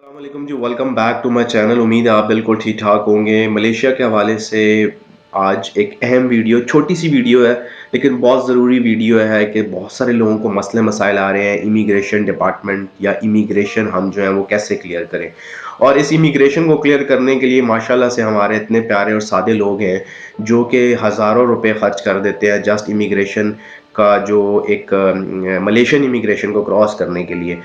अस्सलामुअलैकुम जी, welcome back to my channel. उम्मीद है आप बिल्कुल ठीक ठाक होंगे। मलेशिया के हवाले से आज एक अहम वीडियो, छोटी सी वीडियो है लेकिन बहुत ज़रूरी वीडियो है कि बहुत सारे लोगों को मसले मसाइल आ रहे हैं। इमिग्रेशन डिपार्टमेंट या इमिग्रेशन हम जो है वो कैसे क्लियर करें, और इस इमिग्रेशन को क्लियर करने के लिए माशाल्लाह से हमारे इतने प्यारे और सादे लोग हैं जो कि हज़ारों रुपए खर्च कर देते हैं जस्ट इमिग्रेशन का, जो एक मलेशियन इमिग्रेशन को क्रॉस करने के लिए।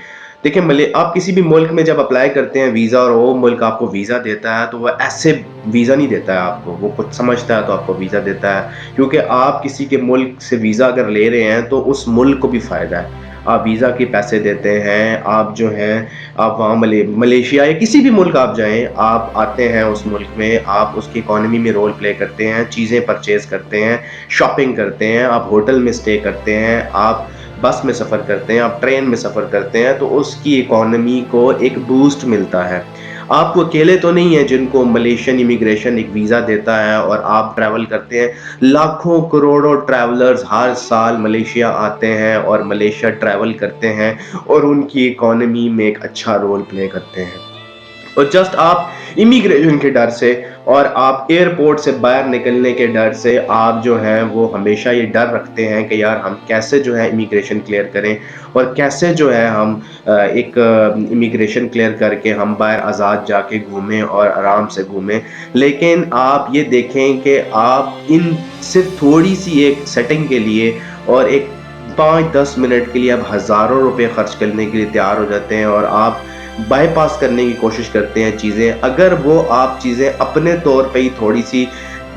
देखिए, मले आप किसी भी मुल्क में जब अप्लाई करते हैं वीज़ा और वो मुल्क आपको वीज़ा देता है तो वह ऐसे वीज़ा नहीं देता है आपको, वो कुछ समझता है तो आपको वीज़ा देता है, क्योंकि आप किसी के मुल्क से वीज़ा अगर ले रहे हैं तो उस मुल्क को भी फ़ायदा है। आप वीज़ा के पैसे देते हैं, आप जो हैं आप वहाँ मलेशिया या किसी भी मुल्क आप जाएँ, आप आते हैं उस मुल्क में, आप उसकी इकॉनमी में रोल प्ले करते हैं, चीज़ें परचेज़ करते हैं, शॉपिंग करते हैं, आप होटल में स्टे करते हैं, आप बस में सफ़र करते हैं, आप ट्रेन में सफ़र करते हैं, तो उसकी इकॉनमी को एक बूस्ट मिलता है। आप अकेले तो नहीं हैं जिनको मलेशियन इमिग्रेशन एक वीज़ा देता है और आप ट्रैवल करते हैं। लाखों करोड़ों ट्रैवलर्स हर साल मलेशिया आते हैं और मलेशिया ट्रैवल करते हैं और उनकी इकॉनमी में एक अच्छा रोल प्ले करते हैं। और जस्ट आप इमिग्रेशन के डर से और आप एयरपोर्ट से बाहर निकलने के डर से आप जो हैं वो हमेशा ये डर रखते हैं कि यार हम कैसे जो है इमिग्रेशन क्लियर करें और कैसे जो है हम एक इमिग्रेशन क्लियर करके हम बाहर आज़ाद जाके घूमें और आराम से घूमें। लेकिन आप ये देखें कि आप इन सिर्फ थोड़ी सी एक सेटिंग के लिए और एक 5-10 मिनट के लिए आप हज़ारों रुपए खर्च करने के लिए तैयार हो जाते हैं और आप बाईपास करने की कोशिश करते हैं चीज़ें। अगर वो आप चीज़ें अपने तौर पे ही थोड़ी सी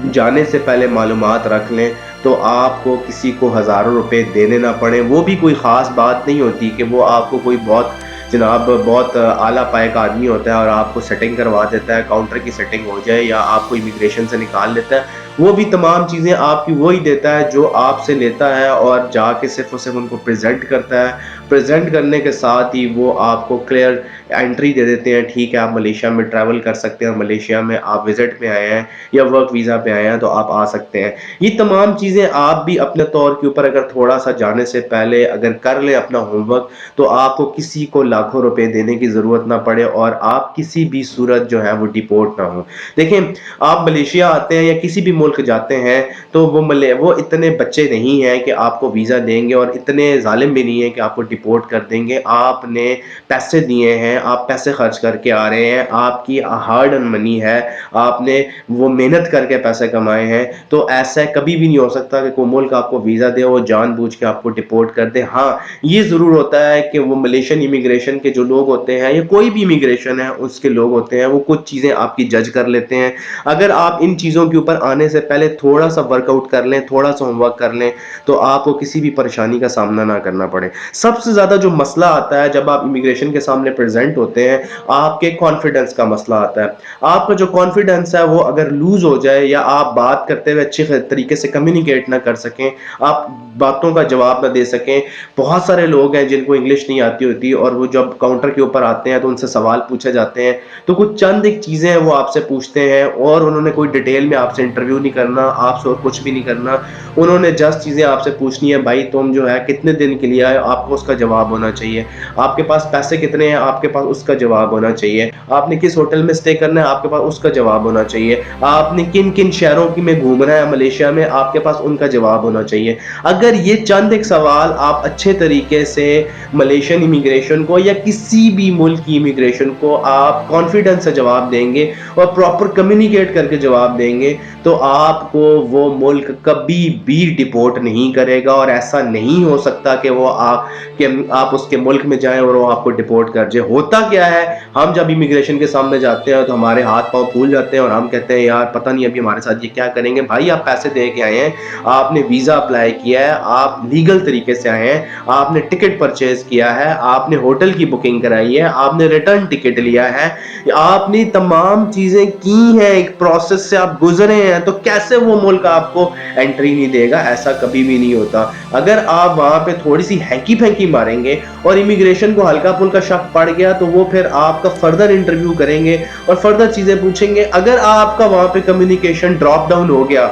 जाने से पहले मालूमात रख लें तो आपको किसी को हज़ारों रुपए देने ना पड़े। वो भी कोई ख़ास बात नहीं होती कि वो आपको कोई बहुत आला पाए का आदमी होता है और आपको सेटिंग करवा देता है, काउंटर की सेटिंग हो जाए या आपको इमिग्रेशन से निकाल लेता है। वो भी तमाम चीज़ें आपकी वही देता है जो आपसे लेता है और जाके सिर्फ और सिर्फ उनको प्रेजेंट करता है। प्रेजेंट करने के साथ ही वो आपको क्लियर एंट्री दे देते हैं, ठीक है आप मलेशिया में ट्रैवल कर सकते हैं, मलेशिया में आप विजिट पे आए हैं या वर्क वीज़ा पे आए हैं तो आप आ सकते हैं। ये तमाम चीज़ें आप भी अपने तौर के ऊपर अगर थोड़ा सा जाने से पहले अगर कर लें अपना होमवर्क, तो आपको किसी को लाखों रुपए देने की ज़रूरत ना पड़े और आप किसी भी सूरत जो है वो डिपोर्ट ना हो। देखें, आप मलेशिया आते हैं या किसी भी मुल्क जाते हैं तो वो इतने बच्चे नहीं हैं कि आपको वीज़ा देंगे और इतने जालिम भी नहीं है कि आपको डिपोर्ट कर देंगे। आपने पैसे दिए हैं, आप पैसे खर्च करके आ रहे हैं, आपकी हार्ड अर्न मनी है, आपने वो मेहनत करके पैसे कमाए हैं, तो ऐसा कभी भी नहीं हो सकता कि कोई मुल्क आपको वीज़ा दे वो जानबूझ के आपको डिपोर्ट कर दे। हाँ, ये ज़रूर होता है कि वो मलेशियन इमिग्रेशन के जो लोग होते हैं या कोई भी इमिग्रेशन है उसके लोग होते हैं, वो कुछ चीज़ें आपकी जज कर लेते हैं। अगर आप इन चीज़ों के ऊपर आने से पहले थोड़ा सा वर्कआउट कर लें, थोड़ा सा होमवर्क कर लें, तो आपको किसी भी परेशानी का सामना ना करना पड़े। सबसे ज़्यादा जो मसला आता है जब आप इमिग्रेशन के सामने प्रेजेंट होते हैं, आपके कॉन्फिडेंस का मसला आता है। आपका जो कॉन्फिडेंस है वो अगर लूज हो जाए या आप बात करते हुए अच्छे तरीके से कम्युनिकेट ना कर सकें, आप बातों का जवाब ना दे सकें। बहुत सारे लोग हैं जिनको इंग्लिश नहीं आती होती और वो जब काउंटर के ऊपर आते हैं तो उनसे सवाल पूछे जाते हैं, तो कुछ चंद एक चीज़ें हैं वो आपसे पूछते हैं और उन्होंने कोई डिटेल में आपसे इंटरव्यू नहीं करना, आपसे और कुछ भी नहीं करना। उन्होंने जस्ट चीज़ें आपसे पूछनी है, भाई तुम जो है कितने दिन के लिए आए, आपको उसका जवाब होना चाहिए। आपके पास पैसे कितने हैं, आपके पास उसका जवाब होना चाहिए। आपने किस होटल में स्टे करना है, आपके पास उसका जवाब होना चाहिए। आपने किन किन शहरों की में घूमना है मलेशिया में, आपके पास उनका जवाब होना चाहिए। अगर ये चंद एक सवाल आप अच्छे तरीके से मलेशियन इमिग्रेशन को या किसी भी मुल्क की इमिग्रेशन को आप कॉन्फिडेंस से जवाब देंगे और प्रॉपर कम्युनिकेट करके जवाब देंगे, तो आपको वो मुल्क कभी भी डिपोर्ट नहीं करेगा और ऐसा नहीं हो सकता कि आप उसके मुल्क में जाएं और वो आपको डिपोर्ट कर जाए। होता क्या है, हम जब इमिग्रेशन के सामने जाते हैं तो हमारे हाथ पांव फूल जाते हैं और हम कहते हैं यार पता नहीं अभी हमारे साथ ये क्या करेंगे। भाई आप पैसे दे के आए हैं, आपने वीज़ा अप्लाई किया है, आप लीगल तरीके से आए हैं, आपने टिकट परचेज किया है, आपने होटल की बुकिंग कराई है, आपने रिटर्न टिकट लिया है, आपने तमाम चीज़ें की हैं, एक प्रोसेस से आप गुजरे हैं, तो कैसे वो मुल्क आपको एंट्री नहीं देगा? ऐसा कभी भी नहीं होता। अगर आप वहाँ पे थोड़ी सी हैंकी फैंकी मारेंगे और इमिग्रेशन को हल्का फुल्का शक पड़ गया तो वो फिर आपका फर्दर इंटरव्यू करेंगे और फर्दर चीज़ें पूछेंगे। अगर आपका वहाँ पे कम्युनिकेशन ड्रॉप डाउन हो गया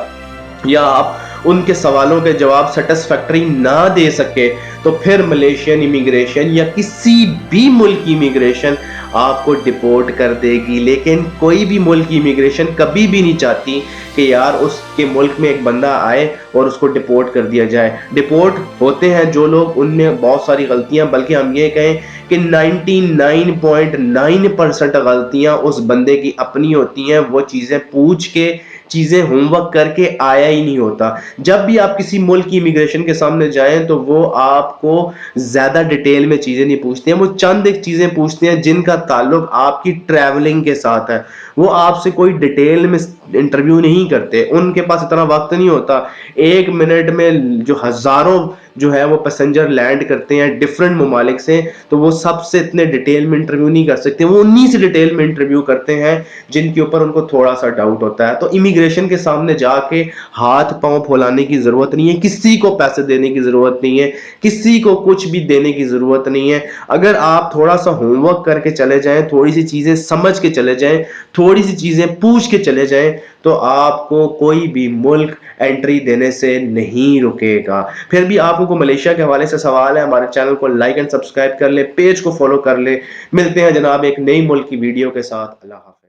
या आप ان کے سوالوں کے جواب سیٹسفیکٹری نہ دے سکے تو پھر ملیشین امیگریشن یا کسی بھی ملک کی امیگریشن آپ کو ڈپورٹ کر دے گی. لیکن کوئی بھی ملک کی امیگریشن کبھی بھی نہیں چاہتی کہ یار اس کے ملک میں ایک بندہ آئے اور اس کو ڈپورٹ کر دیا جائے. ڈپورٹ ہوتے ہیں جو لوگ ان میں بہت ساری غلطیاں، بلکہ ہم یہ کہیں کہ 99.9% غلطیاں اس بندے کی اپنی ہوتی ہیں. وہ چیزیں پوچھ کے، چیزیں ہوم ورک کر کے آیا ہی نہیں ہوتا. جب بھی آپ کسی ملک کی امیگریشن کے سامنے جائیں تو وہ آپ کو زیادہ ڈیٹیل میں چیزیں نہیں پوچھتے ہیں، وہ چند ایک چیزیں پوچھتے ہیں جن کا تعلق آپ کی ٹریولنگ کے ساتھ ہے. وہ آپ سے کوئی ڈیٹیل میں انٹرویو نہیں کرتے، ان کے پاس اتنا وقت نہیں ہوتا. 1 منٹ میں جو ہزاروں جو ہے وہ پیسنجر لینڈ کرتے ہیں ڈفرنٹ ممالک سے، تو وہ سب سے اتنے ڈیٹیل میں انٹرویو نہیں کر سکتے. وہ انہی سے ڈیٹیل میں انٹرویو کرتے ہیں جن کے اوپر ان کو تھوڑا سا ڈاؤٹ ہوتا ہے. تو امیگریشن کے سامنے جا کے ہاتھ پاؤں پھولانے کی ضرورت نہیں ہے، کسی کو پیسے دینے کی ضرورت نہیں ہے، کسی کو کچھ بھی دینے کی ضرورت نہیں ہے. اگر آپ تھوڑا سا ہوم ورک کر کے چلے جائیں، تھوڑی سی چیزیں سمجھ کے چلے جائیں، تھوڑی سی چیزیں پوچھ کے چلے جائیں، تو آپ کو کوئی بھی ملک انٹری دینے سے نہیں رکے گا. پھر بھی آپ کو ملیشیا کے حوالے سے سوال ہے، ہمارے چینل کو لائک اینڈ سبسکرائب کر لیں، پیج کو فالو کر لیں. ملتے ہیں جناب ایک نئی ملک کی ویڈیو کے ساتھ. اللہ حافظ.